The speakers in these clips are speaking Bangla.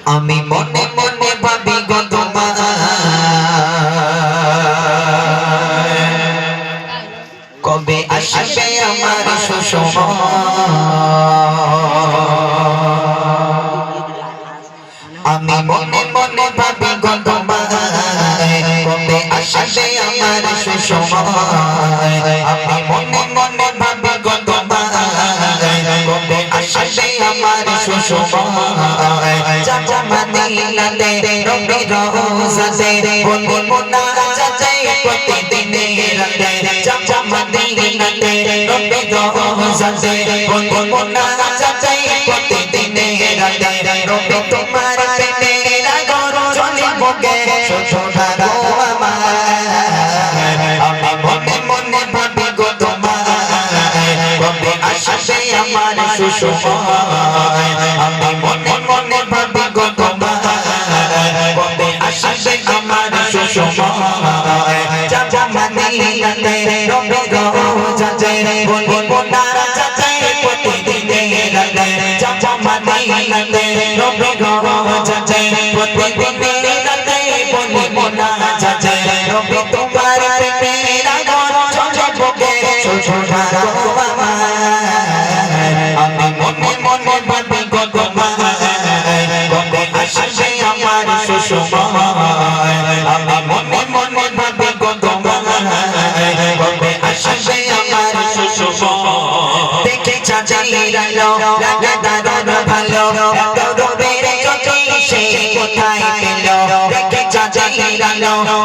আমি মনে মনে ভাবি গো কবে আসবে আমার সুসময় আমি মনে মনে ভাবি গো কবে আসবে আমার সুসময় আমি মনে মনে ভাবি গো কবে আসবে আমার সুসময় চাচা মদিনাতে নবী রওজাতে বলবো না চাচা প্রতিদিন রাতে চাচা মদিনাতে নবী রওজাতে বলবো না চাচা প্রতিদিন রাতে নবী তোমার প্রেমের আগর চলিব গে ছোটা গো আমার আমি মনে মনে ভাবি গো কবে আসবে আমার সুসময় আমি মনে মনে ভাবি গো কবে আসবে আমার সুসময় চাচা মদিনাতে নবী রওজাতে বলবো না চাচা প্রতিদিন রাতে চাচা মদিনাতে নবী রওজাতে প্রতিদিন রাতে বলবো না চাচা নবী তোমার প্রেমের আগর চলিব গে ছোটা গো আমি মনে মনে ভাবি গো কবে আসবে আমার সুসময় আমি মনে মনে ভাবি গো কবে আসবে আমার সুসময় দেখে চাচাইরা লাগে দারুণ ভালো এত রূপের জ্যোতি সে কোথায় পেল দেখে চাচাইরা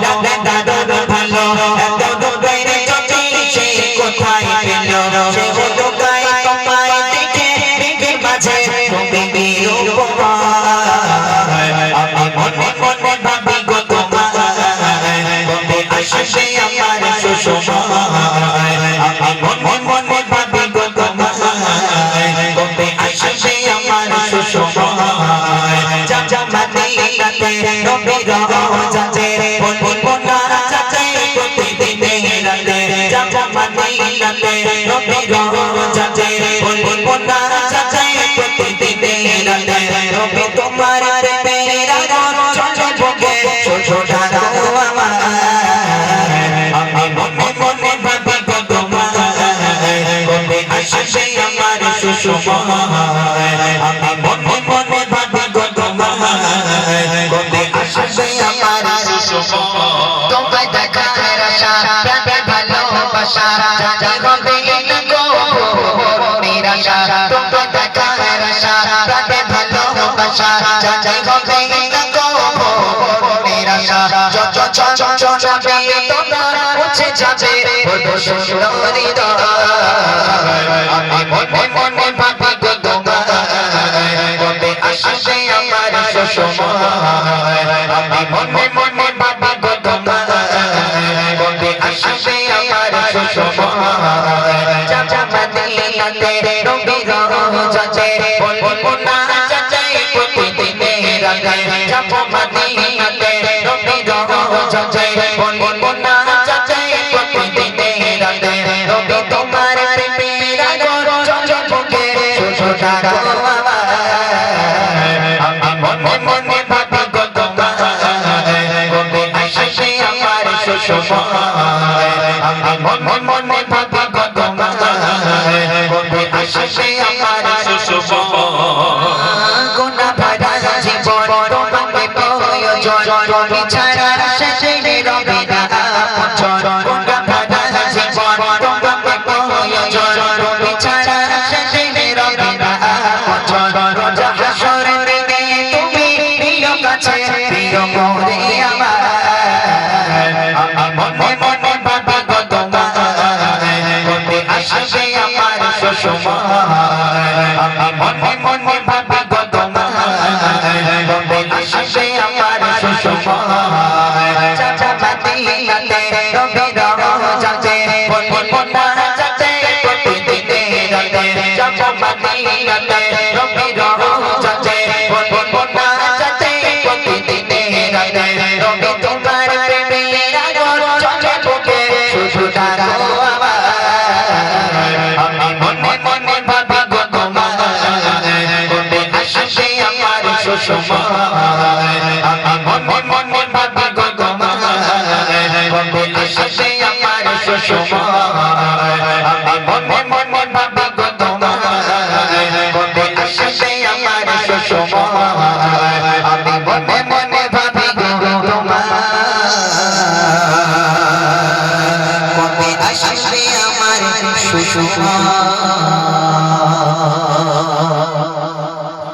লাগে দারুণ ভালো এত রূপের জ্যোতি সে কোথায় পেল সে হলো গায় তোমায় দেখে দেখে মাঝে তুমি নিরূপমায় আমি মনে মনে ভাবি গো কবে আসবে আমার সুসময় আমি মনে মনে ভাবি গো কবে আসবে আমার সুসময় চাচা মদিনাতে নবী রওজাতে বলবো না চাচা প্রতিদিন রাতে চাচা মদিনাতে নবী রওজাতে বলবো না চাচা প্রতিদিন রাতে নবী তোমার প্রেমের আগর চলিব গে ছোটা গো আমার আমি মনে মনে ভাবি গো কবে আসবে আমার সুসময় আমি মনে মনে ভাবি গো কবে আসবে আমার সুসময় তোমায় দেখার আশা প্রাণে ভালোবাসা জানি হবে না গো নিরাশা তোমায় দেখার আশা প্রাণে ভালোবাসা জানি হবে না গো নিরাশা যত চঞ্চল তোমার মুছে যাবে বড় সুন্দরী আমি মনে মনে ভাবি গো কবে আসবে আমার সুসময় আমি মনে মনে ভাবি গো কবে আসবে আমার সুসময় চাচা মদিনাতে নবী রওজাতে বলবো না চাচা প্রতিদিন রাতে চাচা মদিনাতে নবী রওজাতে বলবো না চাচা প্রতিদিন রাতে নবী তোমার প্রেমের আগর চলিব গে ছোটা গো আমি মনে মনে ভাবি গো কবে আসবে আমার সুসময় আমি মনে মনে ভাবি গো কবে আসবে আমার সুসময় গুনাহ ভরা জীবন তোমাকে প্রয়োজন তুমি ছাড়া শেষে রবে না আপন গুনাহ ভরা জীবন তোমাকে প্রয়োজন তুমি ছাড়া শেষে রবে না আপন রোজা হাসরের দিনে তুমি প্রিয় কাছে প্রিয় করে আমার আমি মনে মনে ভাবি গো কবে আসবে আমার সুসময় আমি মনে মনে ভাবি গো কবে আসবে আমার সুসময় চাচা মদিনাতে নবী রওজাতে বলবো না চাচা প্রতিদিন রাতে চাচা মদিনাতে নবী রওজাতে বলবো না চাচা প্রতিদিন রাতে নবী তোমার প্রেমের আগর চলিব গে ছোটা গো আমার আমি মনে মনে ভাবি গো কবে আসবে সুষমায় আমি মনে মনে ভাবি গো তোমায় কবে আসবে আমার সুষমায় আমি মনে মনে ভাবি গো তোমায় কবে আসবে আমার সুষমায় আমি মনে মনে ভাবি গো তোমায় কবে আসবে আমার সুষমায়